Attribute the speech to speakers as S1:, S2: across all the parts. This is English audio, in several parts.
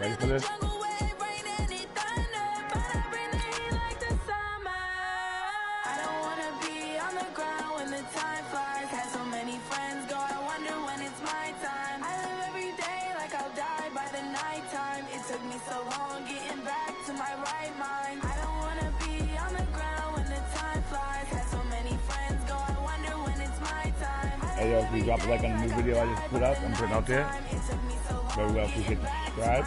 S1: Ready for this? Hey yo, if you drop a like on the new video I just put up, I'm putting out there. Very well, appreciate the subscribe.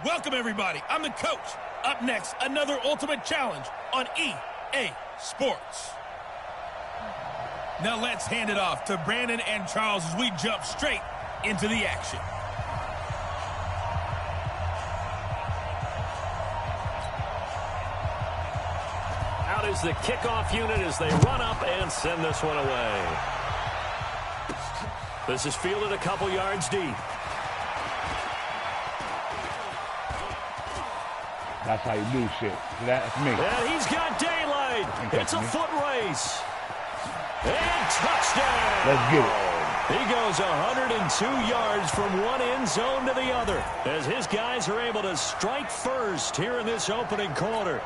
S2: Welcome everybody, I'm the coach. Up next, another ultimate challenge on EA Sports. Now let's hand it off to Brandon and Charles as we jump straight into the action.
S3: Out is the kickoff unit as they run up and send this one away. This is fielded a couple yards deep.
S1: That's how you do shit. That's me.
S3: And he's got daylight. It's a foot race. And touchdown.
S1: Let's get it.
S3: He goes 102 yards from one end zone to the other as his guys are able to strike first here in this opening quarter.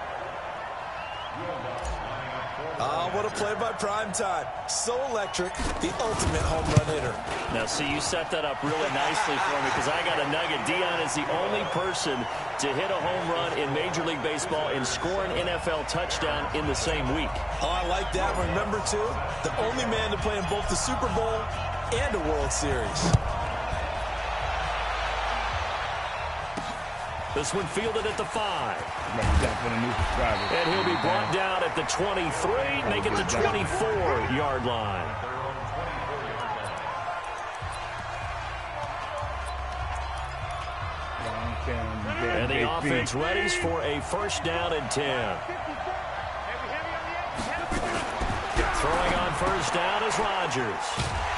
S4: Oh, what a play by Primetime. So electric, the ultimate home run hitter.
S3: Now, see, you set that up really nicely for me because I got a nugget. Dion is the only person to hit a home run in Major League Baseball and score an NFL touchdown in the same week.
S4: Oh, I like that. Remember, too, the only man to play in both the Super Bowl and a World Series.
S3: This one fielded at the 5.
S1: And
S3: he'll be brought down at the 23, make it the 24-yard line. And the offense readies for a first down and 10. Throwing on first down is Rodgers.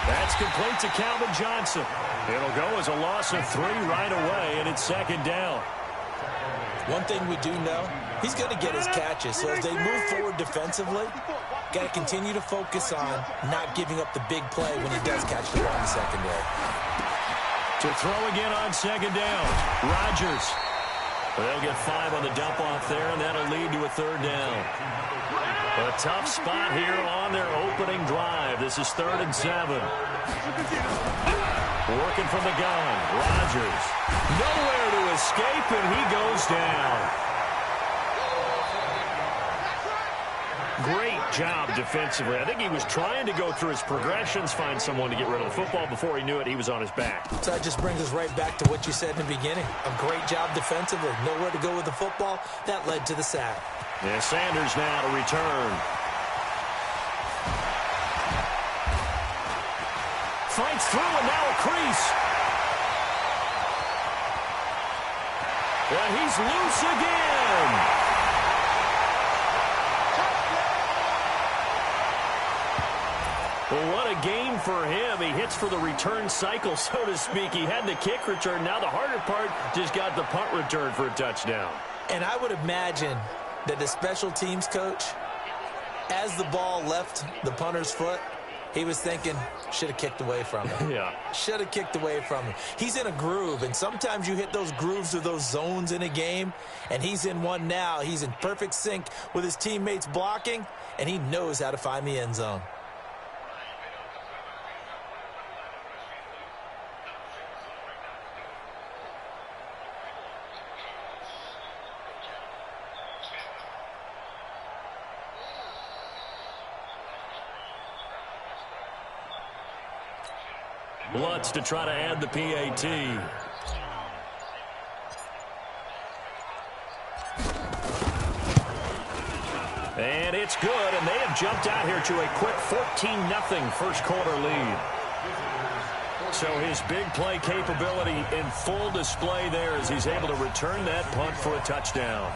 S3: That's complete to Calvin Johnson. It'll go as a loss of 3 right away, and it's second down.
S4: One thing we do know, he's going to get his catches. So as they move forward defensively, got to continue to focus on not giving up the big play when he does catch the ball in the secondary.
S3: To throw again on second down, Rodgers. They'll get 5 on the dump-off there, and that'll lead to a third down. A tough spot here on their opening drive. This is 3rd and 7. Working from the gun, Rodgers. Nowhere to escape, and he goes down. Great job defensively. I think he was trying to go through his progressions, find someone to get rid of the football. Before he knew it, he was on his back.
S4: So that just brings us right back to what you said in the beginning. A great job defensively. Nowhere to go with the football. That led to the sack.
S3: And Sanders now to return. Fights through, and now a crease. And he's loose again. that's for the return cycle, so to speak. He had the kick return. Now the harder part, just got the punt return for a touchdown.
S4: And I would imagine that the special teams coach, as the ball left the punter's foot, he was thinking, should have kicked away from him.
S3: Yeah.
S4: Should have kicked away from him. He's in a groove, and sometimes you hit those grooves or those zones in a game, and he's in one now. He's in perfect sync with his teammates blocking, and he knows how to find the end zone.
S3: Lutz to try to add the PAT. And it's good, and they have jumped out here to a quick 14-0 first quarter lead. So his big play capability in full display there as he's able to return that punt for a touchdown.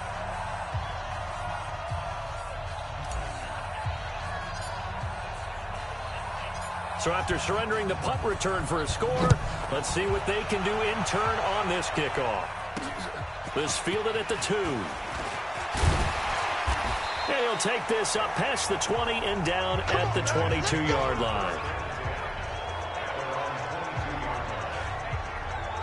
S3: So after surrendering the punt return for a score, let's see what they can do in turn on this kickoff. This fielded at the 2. And he'll take this up past the 20 and down at the 22-yard line.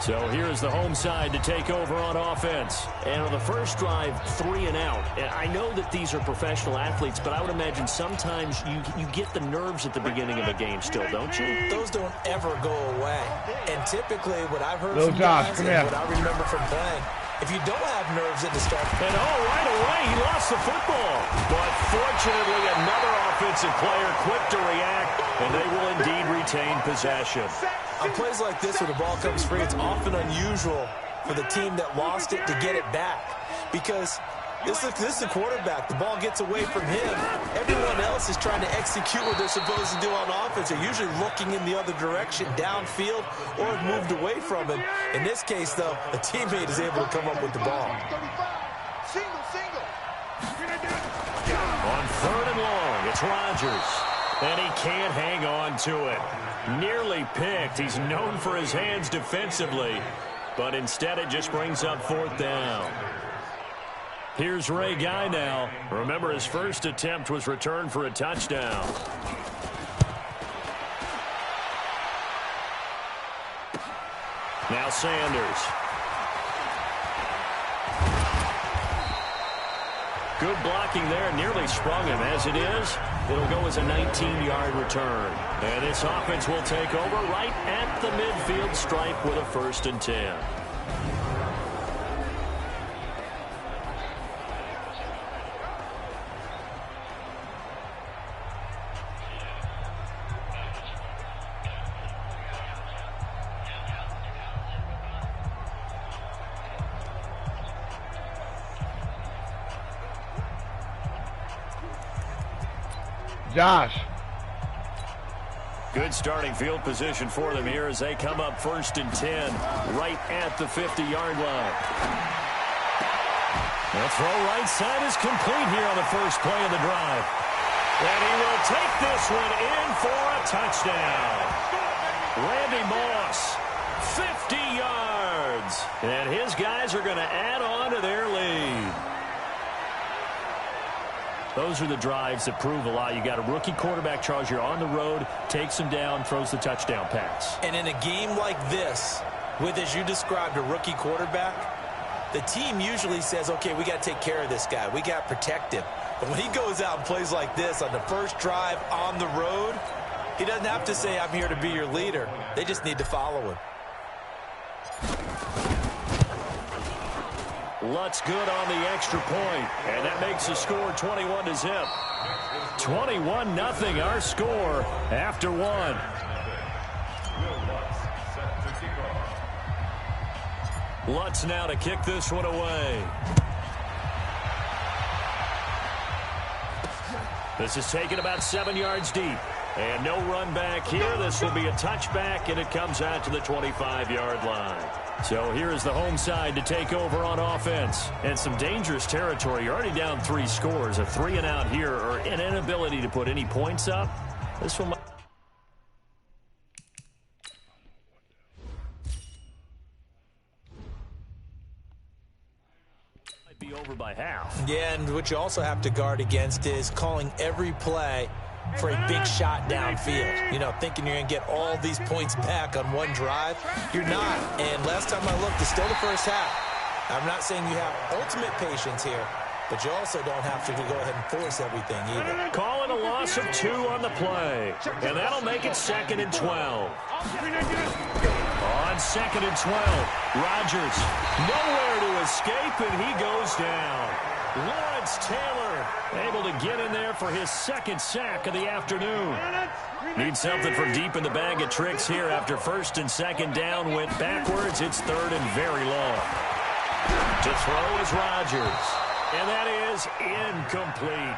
S3: So here's the home side to take over on offense. And on the first drive, 3 and out. And I know that these are professional athletes, but I would imagine sometimes you get the nerves at the beginning of a game still, don't you?
S4: Those don't ever go away. And typically what I've heard
S1: Little
S4: from
S1: Josh,
S4: guys
S1: come
S4: and
S1: here.
S4: what I remember from playing, if you don't have nerves at the start.
S3: And right away, he lost the football. But fortunately, another offensive player quick to react, and they will indeed retain possession.
S4: On plays like this where the ball comes free, it's often unusual for the team that lost it to get it back. Because this is the quarterback. The ball gets away from him. Everyone else is trying to execute what they're supposed to do on offense. They're usually looking in the other direction, downfield, or have moved away from him. In this case, though, a teammate is able to come up with the ball.
S3: On 3rd and long, it's Rodgers. And he can't hang on to it. Nearly picked. He's known for his hands defensively. But instead, it just brings up 4th down. Here's Ray Guy now. Remember, his first attempt was returned for a touchdown. Now Sanders. Good blocking there. Nearly sprung him. As it is, it'll go as a 19-yard return. And this offense will take over right at the midfield stripe with a 1st and 10.
S1: Josh.
S3: Good starting field position for them here as they come up 1st and 10 right at the 50-yard line. The throw right side is complete here on the first play of the drive. And he will take this one in for a touchdown. Randy Moss, 50 yards. And his guys are going to add on to their lead. Those are the drives that prove a lot. You got a rookie quarterback, Charles. You're on the road, takes him down, throws the touchdown pass.
S4: And in a game like this, with, as you described, a rookie quarterback, the team usually says, okay, we got to take care of this guy. We got to protect him. But when he goes out and plays like this on the first drive on the road, he doesn't have to say, I'm here to be your leader. They just need to follow him.
S3: Lutz good on the extra point, and that makes the score 21-0. 21-0 our score after 1. Lutz now to kick this one away. This is taken about 7 yards deep. And no run back here. This will be a touchback, and it comes out to the 25-yard line. So here is the home side to take over on offense. And some dangerous territory. You're already down 3 scores. A 3 and out here, or an inability to put any points up. This one be over by half.
S4: Yeah, and what you also have to guard against is calling every play for a big shot downfield. You know, thinking you're going to get all these points back on one drive. You're not. And last time I looked, it's still the first half. I'm not saying you have ultimate patience here, but you also don't have to go ahead and force everything either.
S3: Calling a loss of 2 on the play. And that'll make it 2nd and 12. On 2nd and 12, Rodgers nowhere to escape, and he goes down. Lawrence Taylor able to get in there for his 2nd sack of the afternoon. Need something for deep in the bag of tricks here after 1st and 2nd down went backwards. It's 3rd and very long. To throw is Rodgers, and that is incomplete.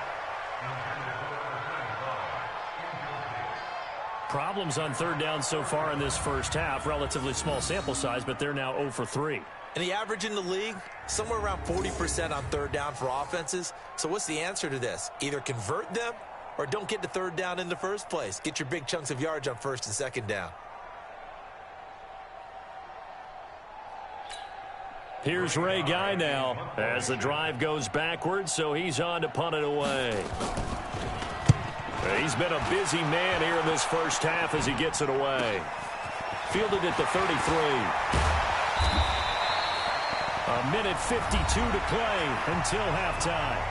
S3: Problems on 3rd down so far in this first half. Relatively small sample size, but they're now 0 for 3.
S4: And the average in the league, somewhere around 40% on 3rd down for offenses. So what's the answer to this? Either convert them or don't get to 3rd down in the first place. Get your big chunks of yards on 1st and 2nd down.
S3: Here's Ray Guy now as the drive goes backwards, so he's on to punt it away. He's been a busy man here in this first half as he gets it away. Fielded at the 33. A minute 52 to play until halftime.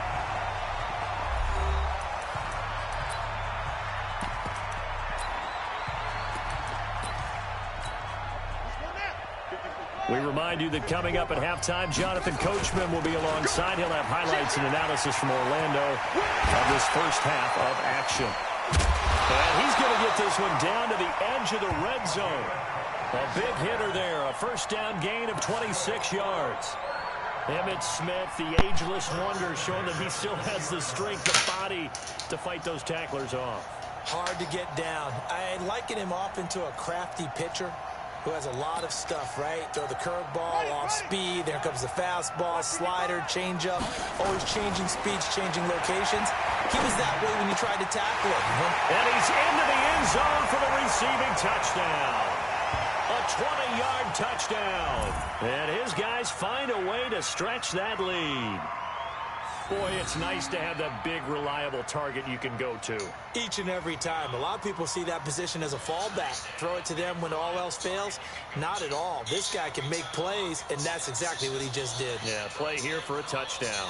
S3: We remind you that coming up at halftime, Jonathan Coachman will be alongside. He'll have highlights and analysis from Orlando of this first half of action. And he's going to get this one down to the edge of the red zone. A big hitter there, a 1st down gain of 26 yards. Emmitt Smith, the ageless wonder, showing that he still has the strength of body to fight those tacklers off.
S4: Hard to get down. I liken him off into a crafty pitcher who has a lot of stuff, right? Throw the curveball, off speed, there comes the fastball, slider, changeup, always changing speeds, changing locations. He was that way when you tried to tackle him.
S3: And he's into the end zone for the receiving touchdown. A 20-yard touchdown. And his guys find a way to stretch that lead. Boy, it's nice to have that big, reliable target you can go to.
S4: Each and every time. A lot of people see that position as a fallback. Throw it to them when all else fails. Not at all. This guy can make plays, and that's exactly what he just did.
S3: Yeah, play here for a touchdown.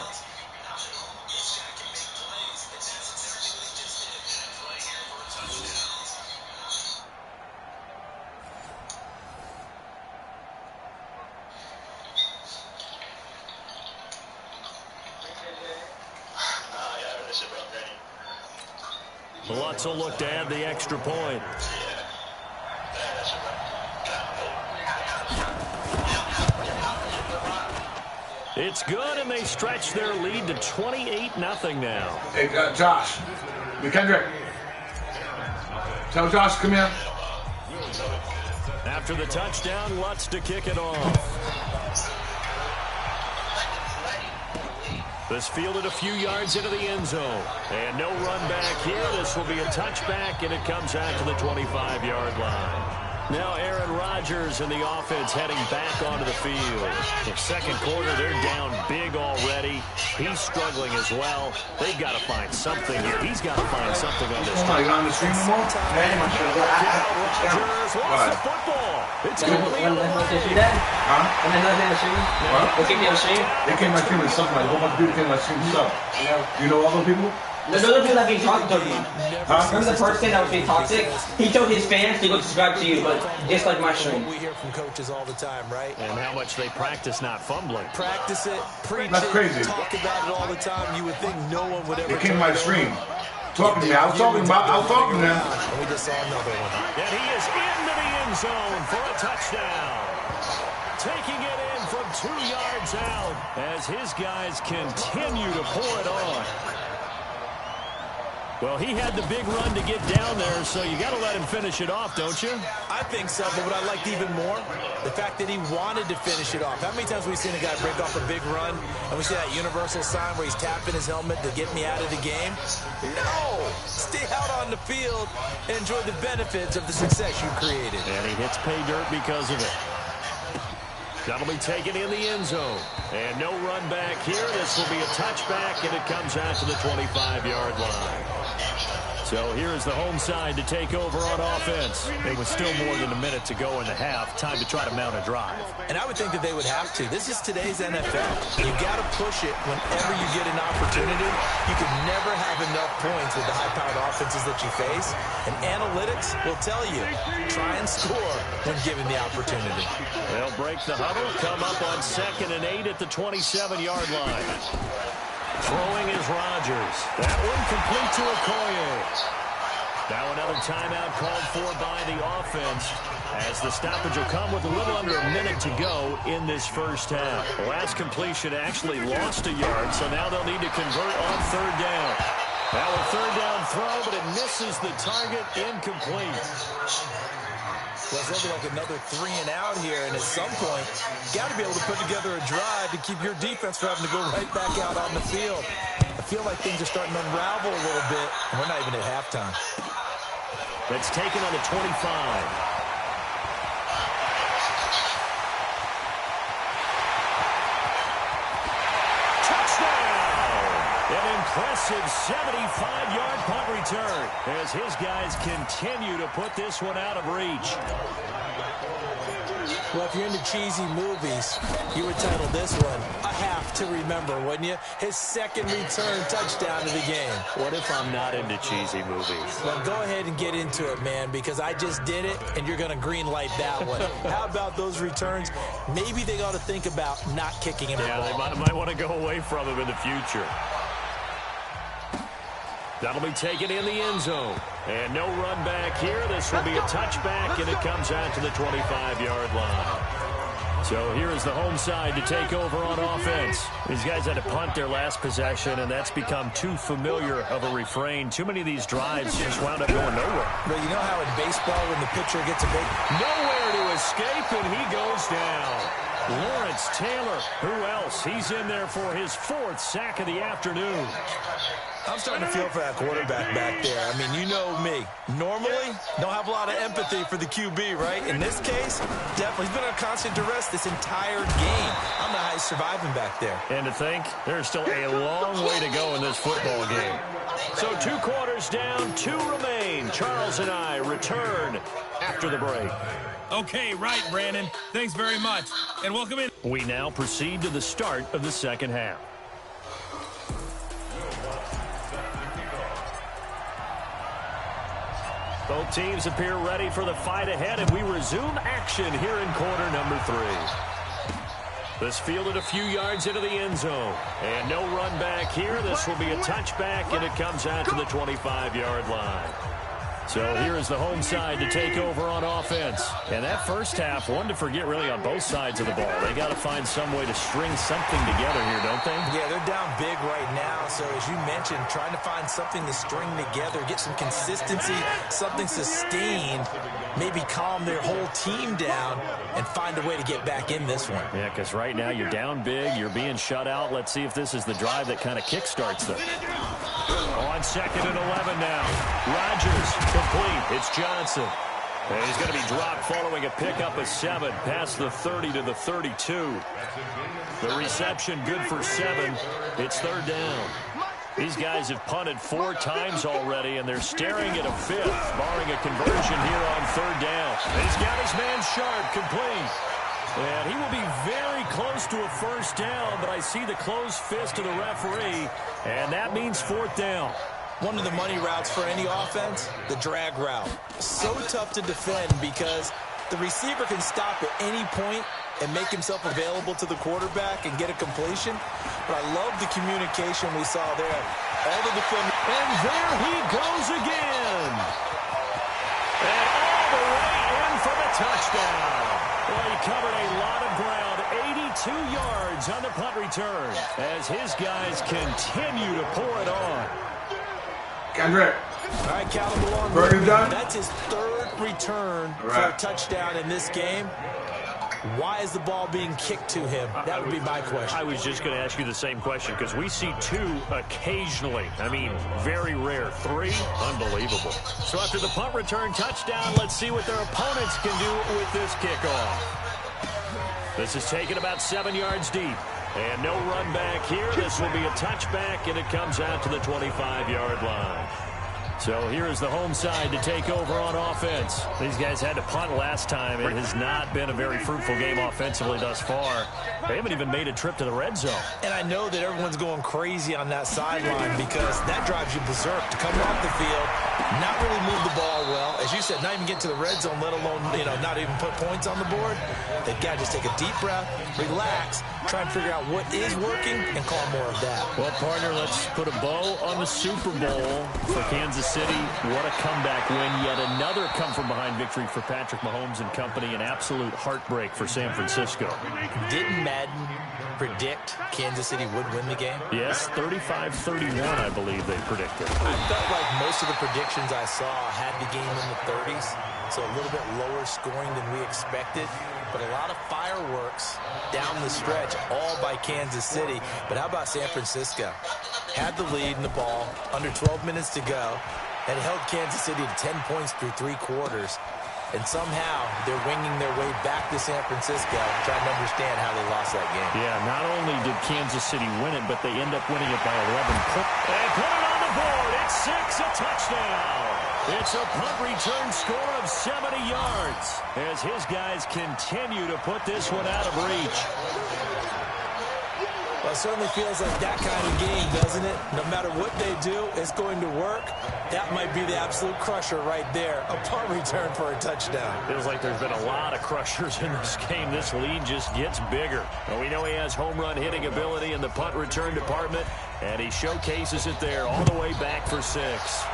S3: Lutz will look to add the extra point. It's good, and they stretch their lead to 28-0 now.
S1: Hey, Josh. McKendrick. Tell Josh, come here.
S3: After the touchdown, Lutz to kick it off. This fielded a few yards into the end zone. And no run back here. This will be a touchback, and it comes out to the 25-yard line. Now Aaron Rodgers and the offense heading back onto the field. The second quarter, they're down big already. He's struggling as well. They've got to find something here. He's got to find something on this team.
S1: On the stream more?
S3: Rodgers wants the football. It's going to be
S1: Huh? What? They came to my stream and something like a whole bunch of people came to my stream and stuff. You know all those people?
S5: There's other people that being toxic to you. Remember the person that was being toxic? He told his fans to go subscribe to you, but just like my stream.
S4: We hear from coaches all the time, right?
S3: And how much they practice not fumbling.
S4: Practice it, preach
S1: That's crazy.
S4: talk about it all the time. You would think no one would ever.
S1: They came to my stream. Talking to me. I was talking to them.
S4: And we just saw another one.
S3: And he is into the end zone for a touchdown. Taking it in from 2 yards out as his guys continue to pour it on. Well, he had the big run to get down there, so you got to let him finish it off, don't you?
S4: I think so, but what I liked even more, the fact that he wanted to finish it off. How many times have we seen a guy break off a big run, and we see that universal sign where he's tapping his helmet to get me out of the game? No! Stay out on the field and enjoy the benefits of the success you created.
S3: And he hits pay dirt because of it. That'll be taken in the end zone. And no run back here. This will be a touchback, and it comes out to the 25-yard line. So here's the home side to take over on offense.
S4: It was still more than a minute to go in the half. Time to try to mount a drive. And I would think that they would have to. This is today's NFL. You've got to push it whenever you get an opportunity. You can never have enough points with the high-powered offenses that you face. And analytics will tell you, try and score when given the opportunity.
S3: They'll break the huddle, come up on 2nd and 8 at the 27-yard line. Throwing is Rodgers. That one complete to Okoye. Now another timeout called for by the offense, as the stoppage will come with a little under a minute to go in this first half. The last completion actually lost a yard, so now they'll need to convert on 3rd down. Now a 3rd down throw, but it misses the target, incomplete.
S4: Well, it's looking like another 3 and out here, and at some point, you got to be able to put together a drive to keep your defense from having to go right back out on the field. I feel like things are starting to unravel a little bit, and we're not even at halftime.
S3: That's taken on the 25. An impressive 75-yard punt return as his guys continue to put this one out of reach.
S4: Well, if you're into cheesy movies, you would title this one A Half to Remember, wouldn't you? His 2nd return touchdown of the game.
S3: What if I'm not into cheesy movies?
S4: Well, go ahead and get into it, man, because I just did it, and you're going to green light that one. How about those returns? Maybe they ought to think about not kicking him the ball.
S3: Yeah, they might want to go away from him in the future. That'll be taken in the end zone. And no run back here. This will be a touchback, and it comes out to the 25-yard line. So here is the home side to take over on offense. These guys had to punt their last possession, and that's become too familiar of a refrain. Too many of these drives just wound up going nowhere.
S4: But you know how in baseball when the pitcher gets a big...
S3: Nowhere to escape, and he goes down. Lawrence Taylor, who else? He's in there for his 4th sack of the afternoon.
S4: I'm starting to feel for that quarterback back there. I mean, you know me. Normally, don't have a lot of empathy for the QB, right? In this case, definitely. He's been on constant duress this entire game. I don't know how he's surviving back there.
S3: And to think, there's still a long way to go in this football game. So 2 quarters down, 2 remain. Charles and I return after the break.
S2: Okay, right, Brandon. Thanks very much. And welcome in.
S3: We now proceed to the start of the second half. Both teams appear ready for the fight ahead, and we resume action here in quarter number 3. This fielded a few yards into the end zone. And no run back here. This will be a touchback, and it comes out to the 25-yard line. So here is the home side to take over on offense. And that first half, one to forget really on both sides of the ball. They got to find some way to string something together here, don't they?
S4: Yeah, they're down big right now. So as you mentioned, trying to find something to string together, get some consistency, something sustained, maybe calm their whole team down and find a way to get back in this one.
S3: Yeah, because right now you're down big, you're being shut out. Let's see if this is the drive that kind of kickstarts them. On 2nd and 11 now. Rodgers complete. It's Johnson. And he's going to be dropped following a pickup of 7 past the 30 to the 32. The reception good for 7. It's 3rd down. These guys have punted 4 times already, and they're staring at a 5th, barring a conversion here on 3rd down. And he's got his man Sharp complete. And he will be very close to a first down, but I see the closed fist of the referee, and that means 4th down.
S4: One of the money routes for any offense, the drag route. So tough to defend because the receiver can stop at any point and make himself available to the quarterback and get a completion. But I love the communication we saw there. All the defenders.
S3: And there he goes again. And all the way in for the touchdown. Well, he covered a lot of ground, 82 yards on the punt return, as his guys continue to pour it on.
S1: Kendrick.
S4: All right, Callum,
S1: Burning done?
S4: That's his 3rd return for a touchdown in this game. Why is the ball being kicked to him? That would be my question.
S3: I was just going to ask you the same question because we see 2 occasionally. I mean, very rare. 3, unbelievable. So after the punt return touchdown, let's see what their opponents can do with this kickoff. This is taken about 7 yards deep. And no run back here. This will be a touchback, and it comes out to the 25-yard line. So here is the home side to take over on offense.
S6: These guys had to punt last time. It has not been a very fruitful game offensively thus far. They haven't even made a trip to the red zone.
S4: And I know that everyone's going crazy on that sideline because that drives you berserk to come off the field, not really move the ball well. As you said, not even get to the red zone, let alone, not even put points on the board. They've got to just take a deep breath, relax, try and figure out what is working, and call more of that.
S3: Well, partner, let's put a bow on the Super Bowl for Kansas City. What a comeback win. Yet another come-from-behind victory for Patrick Mahomes and company. An absolute heartbreak for San Francisco.
S4: Didn't Madden predict Kansas City would win the game?
S3: Yes, 35-31, I believe they predicted.
S4: I felt like most of the predictions I saw had the game in the 30s, so a little bit lower scoring than we expected. But a lot of fireworks down the stretch, all by Kansas City. But how about San Francisco? Had the lead in the ball, under 12 minutes to go, and held Kansas City to 10 points through 3 quarters. And somehow they're winging their way back to San Francisco, trying to understand how they lost that game.
S3: Yeah, not only did Kansas City win it, but they end up winning it by 11 points. And put it on the board. It's 6, a touchdown. It's a punt return score of 70 yards as his guys continue to put this one out of reach.
S4: Well, it certainly feels like that kind of game, doesn't it? No matter what they do, it's going to work. That might be the absolute crusher right there. A punt return for a touchdown.
S3: Feels like there's been a lot of crushers in this game. This lead just gets bigger. Well, we know he has home run hitting ability in the punt return department, and he showcases it there all the way back for 6.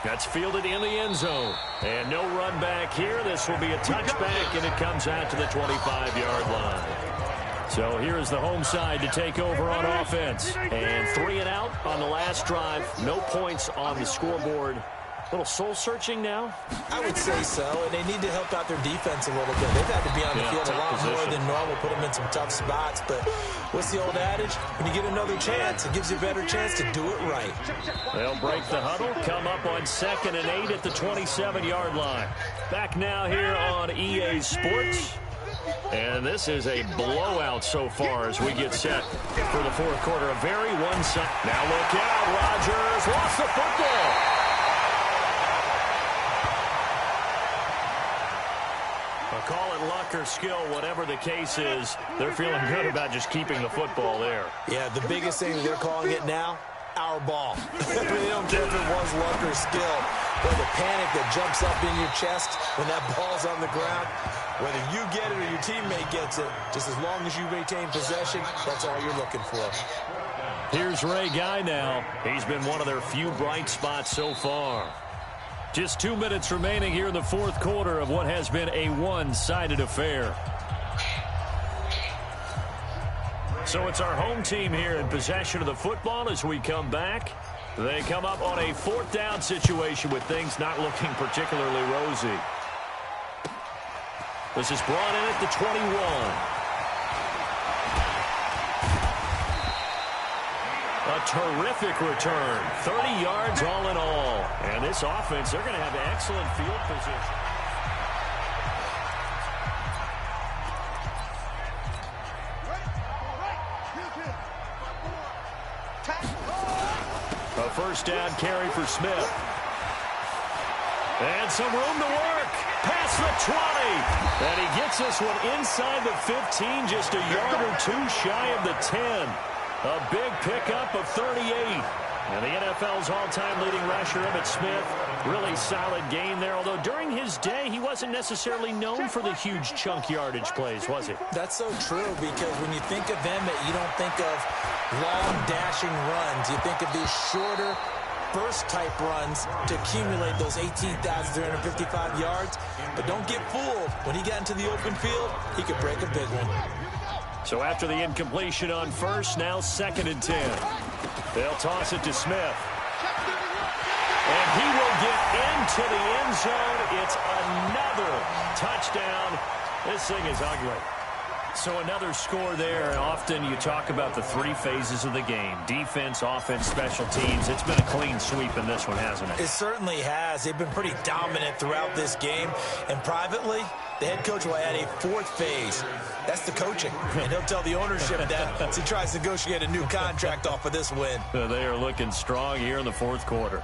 S3: That's fielded in the end zone. And no run back here. This will be a touchback, and it comes out to the 25-yard line. So here is the home side to take over on offense. And 3 and out on the last drive. No points on the scoreboard. A little soul-searching now?
S4: I would say so, and they need to help out their defense a little bit. They've had to be on the field a lot more than normal, put them in some tough spots. But what's the old adage? When you get another chance, it gives you a better chance to do it right.
S3: They'll break the huddle, come up on 2nd and 8 at the 27-yard line. Back now here on EA Sports. And this is a blowout so far as we get set for the 4th quarter. A very one-sided. Now look out, Rodgers lost the football. Call it luck or skill, whatever the case is, they're feeling good about just keeping the football there.
S4: Yeah, the biggest thing they're calling it now, our ball. They don't care if it was luck or skill. But the panic that jumps up in your chest when that ball's on the ground, whether you get it or your teammate gets it, just as long as you maintain possession, that's all you're looking for.
S3: Here's Ray Guy now. He's been one of their few bright spots so far. Just 2 minutes remaining here in the 4th quarter of what has been a one-sided affair. So it's our home team here in possession of the football as we come back. They come up on a 4th down situation with things not looking particularly rosy. This is brought in at the 21. A terrific return. 30 yards all in all. And this offense, they're going to have excellent field position. A first down carry for Smith. And some room to work. Past the 20. And he gets this one inside the 15, just a yard or 2 shy of the 10. A big pickup of 38. And the NFL's all-time leading rusher, Emmitt Smith, really solid game there. Although during his day, he wasn't necessarily known for the huge chunk yardage plays, was he?
S4: That's so true, because when you think of Emmitt, you don't think of long dashing runs. You think of these shorter burst-type runs to accumulate those 18,355 yards. But don't get fooled. When he got into the open field, he could break a big one.
S3: So after the incompletion on first, now 2nd and 10. They'll toss it to Smith. And he will get into the end zone. It's another touchdown. This thing is ugly. So another score there. And often you talk about the 3 phases of the game. Defense, offense, special teams. It's been a clean sweep in this one, hasn't it?
S4: It certainly has. They've been pretty dominant throughout this game. And privately, The head coach will add a fourth phase. That's the coaching. And he'll tell the ownership that as he tries to negotiate a new contract off of this win.
S6: They are looking strong here in the fourth quarter.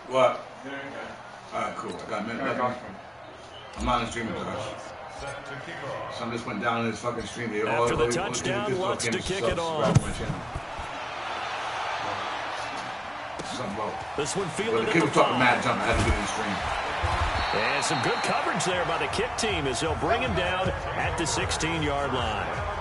S1: What? Alright, cool. I got a minute. I'm on the stream with us. Some just went down in this fucking stream.
S6: After the touchdown, Lutz to kick it off. This one fielded
S1: the kid was talking mad jump. I had to do the stream.
S6: And some good coverage there by the kick team as they'll bring him down at the 16-yard line.